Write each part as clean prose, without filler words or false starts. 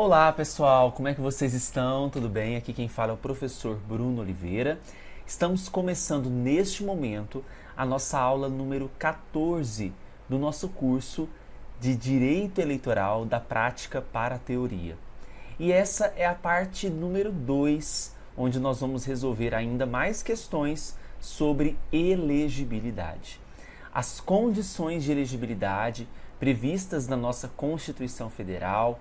Olá pessoal, como é que vocês estão? Tudo bem? Aqui quem fala é o professor Bruno Oliveira. Estamos começando neste momento a nossa aula número 14 do nosso curso de Direito Eleitoral da Prática para a Teoria. E essa é a parte número 2, onde nós vamos resolver ainda mais questões sobre elegibilidade. As condições de elegibilidade previstas na nossa Constituição Federal.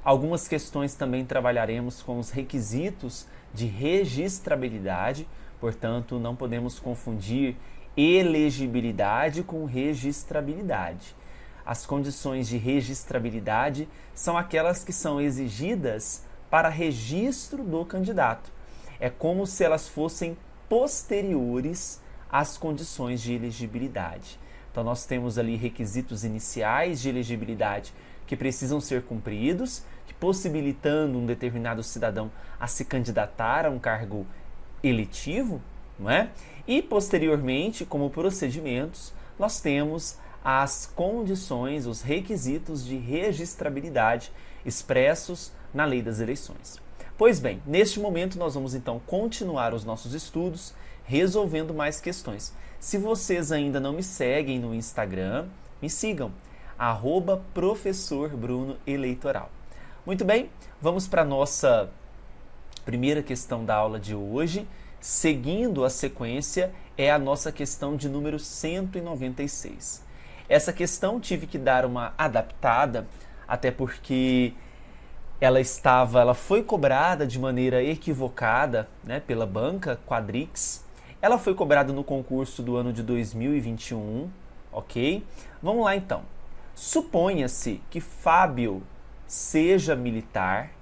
Algumas questões também trabalharemos com os requisitos de registrabilidade, portanto, não podemos confundir elegibilidade com registrabilidade. As condições de registrabilidade são aquelas que são exigidas para registro do candidato. É como se elas fossem posteriores às condições de elegibilidade. Então, nós temos ali requisitos iniciais de elegibilidade que precisam ser cumpridos, que possibilitando um determinado cidadão a se candidatar a um cargo eletivo, não é? E posteriormente, como procedimentos, nós temos as condições, os requisitos de registrabilidade expressos na Lei das Eleições. Pois bem, neste momento nós vamos então continuar os nossos estudos, resolvendo mais questões. Se vocês ainda não me seguem no Instagram, me sigam, @Professor Bruno Eleitoral. Muito bem, vamos para a nossa primeira questão da aula de hoje. Seguindo a sequência, é a nossa questão de número 196. Essa questão tive que dar uma adaptada, até porque ela foi cobrada de maneira equivocada, né, pela banca Quadrix. Ela foi cobrada no concurso do ano de 2021, ok? Vamos lá então. Suponha-se que Fábio seja militar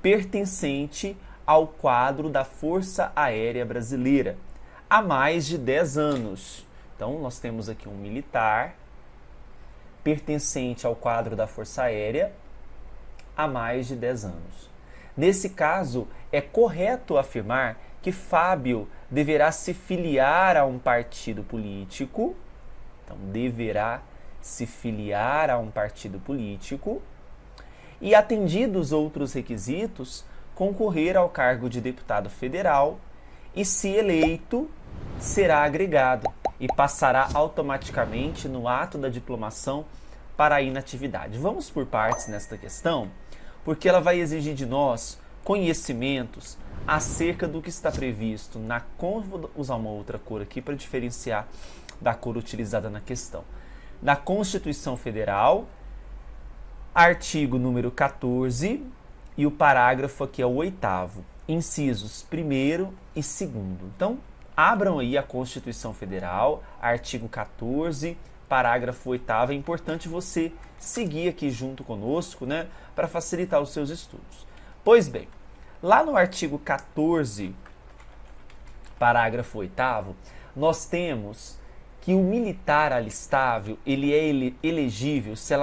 pertencente ao quadro da Força Aérea Brasileira há mais de 10 anos. Então, nós temos aqui um militar pertencente ao quadro da Força Aérea há mais de 10 anos. Nesse caso, é correto afirmar que Fábio deverá se filiar a um partido político. Então, deverá se filiar a um partido político e, atendidos outros requisitos, concorrer ao cargo de deputado federal e, se eleito, será agregado e passará automaticamente no ato da diplomação para a inatividade. Vamos por partes nesta questão, porque ela vai exigir de nós conhecimentos acerca do que está previsto na... Vou usar uma outra cor aqui para diferenciar da cor utilizada na questão. Na Constituição Federal, artigo número 14, e o parágrafo aqui é o 8º, incisos 1º e 2º. Então, abram aí a Constituição Federal, artigo 14, parágrafo 8º. É importante você seguir aqui junto conosco, né, para facilitar os seus estudos. Pois bem, lá no artigo 14, parágrafo 8º, nós temos que o militar alistável ele é elegível se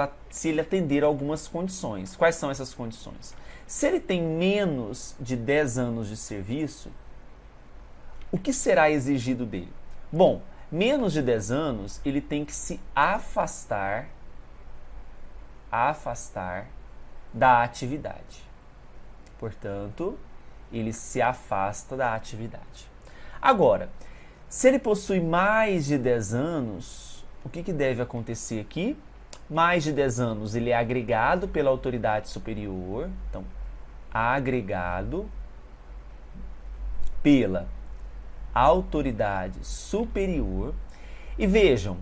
ele atender a algumas condições. Quais são essas condições? Se ele tem menos de 10 anos de serviço, o que será exigido dele? Bom, menos de 10 anos, ele tem que se afastar da atividade. Portanto, ele se afasta da atividade. Agora, se ele possui mais de 10 anos, o que deve acontecer aqui? Mais de 10 anos, ele é agregado pela autoridade superior. Então, agregado pela autoridade superior. E vejam,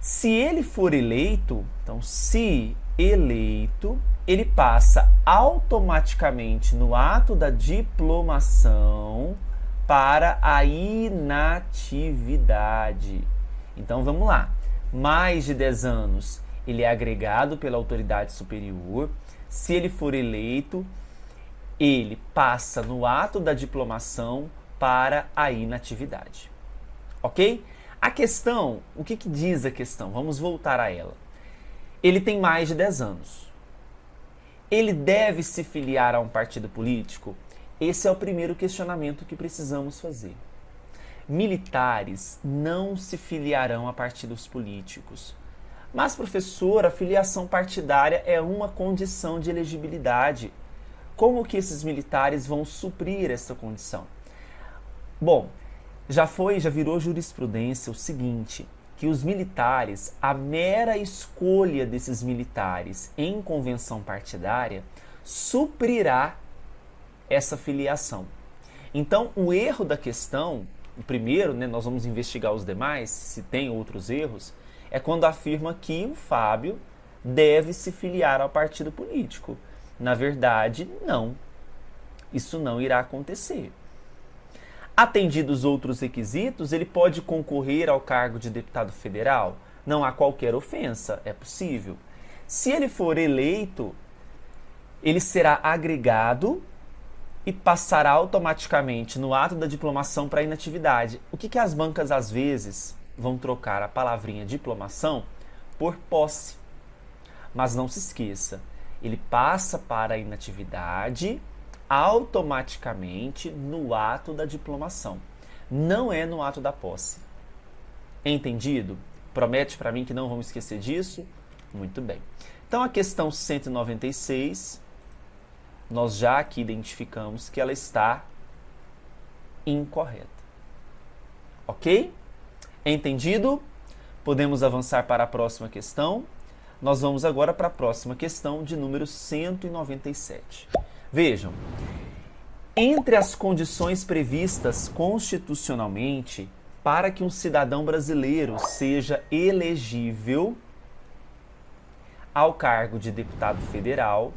se ele for eleito, então, se eleito, ele passa automaticamente no ato da diplomação para a inatividade. Então, vamos lá. Mais de 10 anos, ele é agregado pela autoridade superior. Se ele for eleito, ele passa no ato da diplomação para a inatividade. Ok? A questão, o que diz a questão? Vamos voltar a ela. Ele tem mais de 10 anos. Ele deve se filiar a um partido político? Esse é o primeiro questionamento que precisamos fazer. Militares não se filiarão a partidos políticos. Mas, professor, a filiação partidária é uma condição de elegibilidade. Como que esses militares vão suprir essa condição? Bom, já virou jurisprudência o seguinte, que os militares, a mera escolha desses militares em convenção partidária suprirá essa filiação. Então, o erro da questão, o primeiro, né, nós vamos investigar os demais, se tem outros erros, é quando afirma que o Fábio deve se filiar ao partido político. Na verdade, não. Isso não irá acontecer. Atendidos outros requisitos, ele pode concorrer ao cargo de deputado federal? Não há qualquer ofensa, é possível. Se ele for eleito, ele será agregado e passará automaticamente no ato da diplomação para inatividade. O que as bancas às vezes vão trocar a palavrinha diplomação por posse? Mas não se esqueça, ele passa para a inatividade automaticamente no ato da diplomação. Não é no ato da posse. Entendido? Promete para mim que não vamos esquecer disso? Muito bem. Então a questão 196, nós já aqui identificamos que ela está incorreta. Ok? Entendido? Podemos avançar para a próxima questão. Nós vamos agora para a próxima questão de número 197. Vejam, entre as condições previstas constitucionalmente para que um cidadão brasileiro seja elegível ao cargo de deputado federal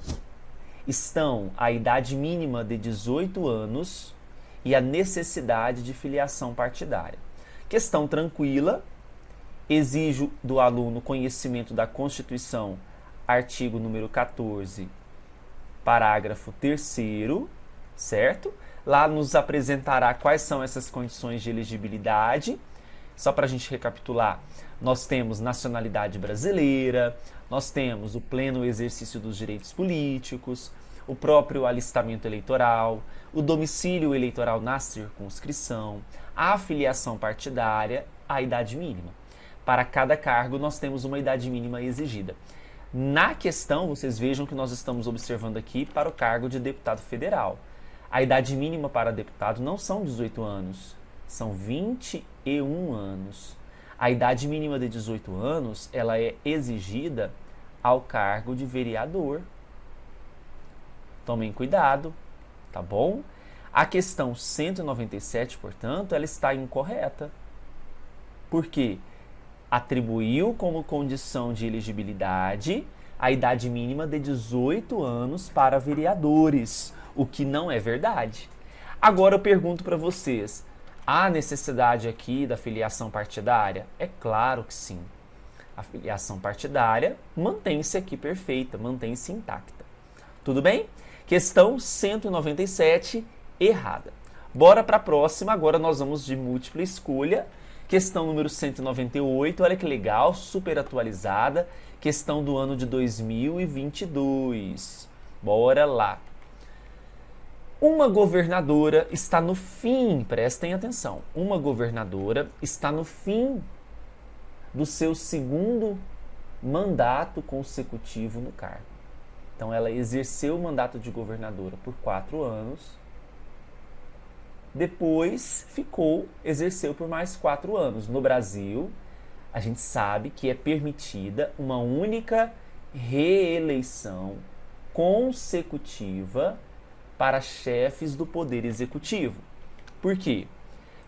estão a idade mínima de 18 anos e a necessidade de filiação partidária. Questão tranquila, exige do aluno conhecimento da Constituição, artigo número 14, parágrafo 3º, certo? Lá nos apresentará quais são essas condições de elegibilidade. Só para a gente recapitular, nós temos nacionalidade brasileira, nós temos o pleno exercício dos direitos políticos, o próprio alistamento eleitoral, o domicílio eleitoral na circunscrição, a filiação partidária, a idade mínima. Para cada cargo, nós temos uma idade mínima exigida. Na questão, vocês vejam que nós estamos observando aqui para o cargo de deputado federal. A idade mínima para deputado não são 18 anos, são 21 anos. A idade mínima de 18 anos, ela é exigida ao cargo de vereador. Tomem cuidado, tá bom? A questão 197, portanto, ela está incorreta. Por quê? Atribuiu como condição de elegibilidade a idade mínima de 18 anos para vereadores, o que não é verdade. Agora eu pergunto para vocês, há necessidade aqui da filiação partidária? É claro que sim. A filiação partidária mantém-se aqui perfeita, mantém-se intacta. Tudo bem? Questão 197, errada. Bora para a próxima, agora nós vamos de múltipla escolha. Questão número 198, olha que legal, super atualizada. Questão do ano de 2022. Bora lá. Uma governadora está no fim, prestem atenção, uma governadora está no fim do seu segundo mandato consecutivo no cargo. Então, ela exerceu o mandato de governadora por 4 anos, depois exerceu por mais 4 anos. No Brasil, a gente sabe que é permitida uma única reeleição consecutiva para chefes do Poder Executivo. Por quê?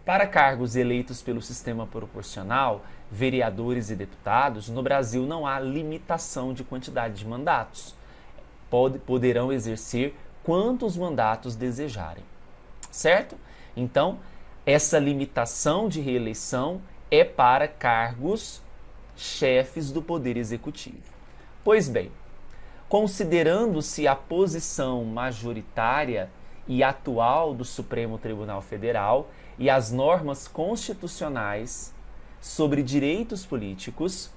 Para cargos eleitos pelo sistema proporcional, vereadores e deputados, no Brasil não há limitação de quantidade de mandatos. Poderão exercer quantos mandatos desejarem, certo? Então, essa limitação de reeleição é para cargos chefes do Poder Executivo. Pois bem, considerando-se a posição majoritária e atual do Supremo Tribunal Federal e as normas constitucionais sobre direitos políticos,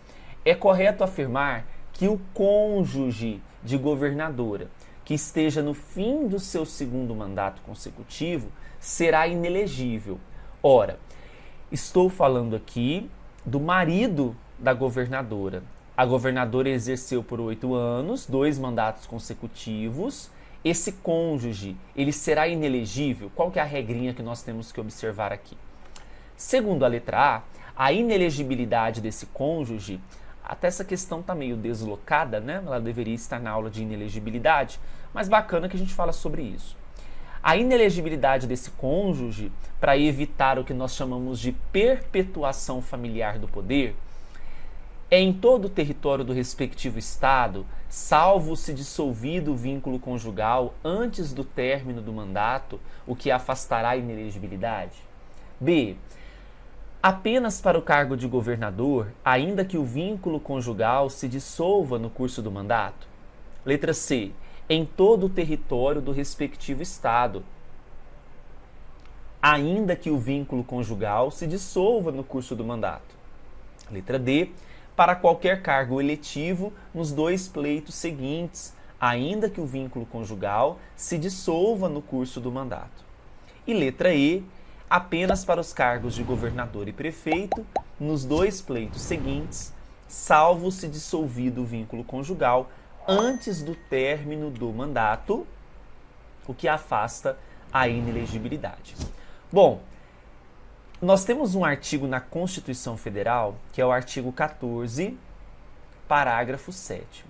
é correto afirmar que o cônjuge de governadora que esteja no fim do seu segundo mandato consecutivo será inelegível. Ora, estou falando aqui do marido da governadora. A governadora exerceu por 8 anos, 2 mandatos consecutivos, esse cônjuge, ele será inelegível? Qual que é a regrinha que nós temos que observar aqui? Segundo a letra A inelegibilidade desse cônjuge, até essa questão está meio deslocada, né? Ela deveria estar na aula de inelegibilidade, mas bacana que a gente fala sobre isso. A inelegibilidade desse cônjuge, para evitar o que nós chamamos de perpetuação familiar do poder, é em todo o território do respectivo Estado, salvo se dissolvido o vínculo conjugal antes do término do mandato, o que afastará a inelegibilidade. B. Apenas para o cargo de governador, ainda que o vínculo conjugal se dissolva no curso do mandato. Letra C. Em todo o território do respectivo Estado, ainda que o vínculo conjugal se dissolva no curso do mandato. Letra D. Para qualquer cargo eletivo nos 2 pleitos seguintes, ainda que o vínculo conjugal se dissolva no curso do mandato. E letra E. Apenas para os cargos de governador e prefeito nos 2 pleitos seguintes, salvo se dissolvido o vínculo conjugal antes do término do mandato, o que afasta a inelegibilidade. Bom, nós temos um artigo na Constituição Federal, que é o artigo 14, parágrafo 7º.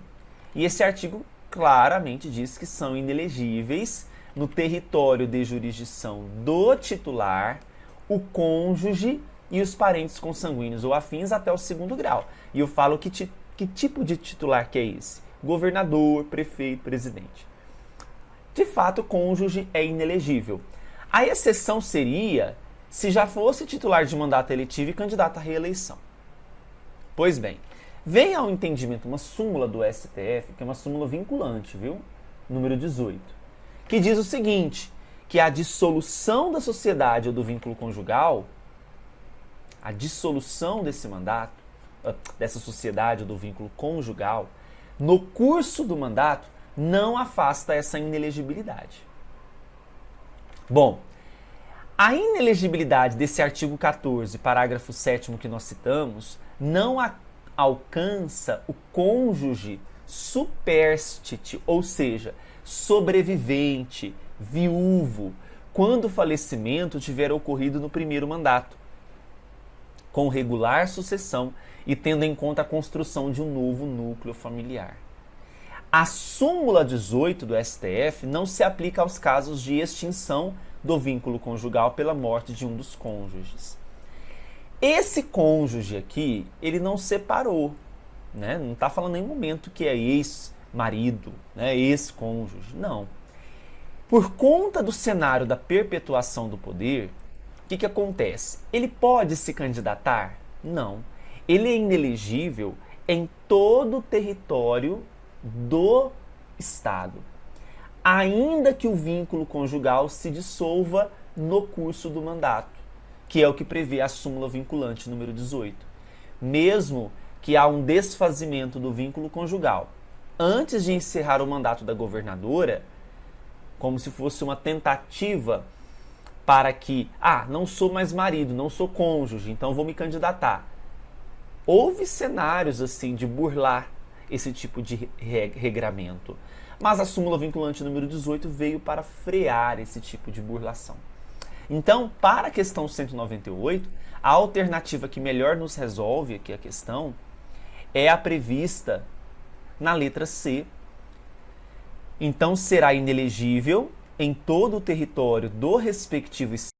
E esse artigo claramente diz que são inelegíveis no território de jurisdição do titular, o cônjuge e os parentes consanguíneos ou afins até o 2º grau. E eu falo que tipo de titular que é esse? Governador, prefeito, presidente. De fato, o cônjuge é inelegível. A exceção seria se já fosse titular de mandato eletivo e candidato à reeleição. Pois bem, vem ao entendimento uma súmula do STF, que é uma súmula vinculante, viu? Número 18, que diz o seguinte, que a dissolução da sociedade ou do vínculo conjugal, a dissolução desse mandato, dessa sociedade ou do vínculo conjugal, no curso do mandato, não afasta essa inelegibilidade. Bom, a inelegibilidade desse artigo 14, parágrafo 7º que nós citamos, não alcança o cônjuge superstite, ou seja, sobrevivente, viúvo, quando o falecimento tiver ocorrido no primeiro mandato, com regular sucessão e tendo em conta a construção de um novo núcleo familiar. A súmula 18 do STF não se aplica aos casos de extinção do vínculo conjugal pela morte de um dos cônjuges. Esse cônjuge aqui, ele não separou, né? Não está falando em nenhum momento que é ex-marido, né? Ex-cônjuge, não. Por conta do cenário da perpetuação do poder, o que acontece? Ele pode se candidatar? Não. Ele é inelegível em todo o território do Estado, ainda que o vínculo conjugal se dissolva no curso do mandato, que é o que prevê a súmula vinculante número 18. Mesmo que há um desfazimento do vínculo conjugal antes de encerrar o mandato da governadora, como se fosse uma tentativa para que, não sou mais marido, não sou cônjuge, então vou me candidatar. Houve cenários assim de burlar esse tipo de regramento. Mas a súmula vinculante número 18 veio para frear esse tipo de burlação. Então, para a questão 198, a alternativa que melhor nos resolve aqui a questão é a prevista na letra C. Então, será inelegível em todo o território do respectivo Estado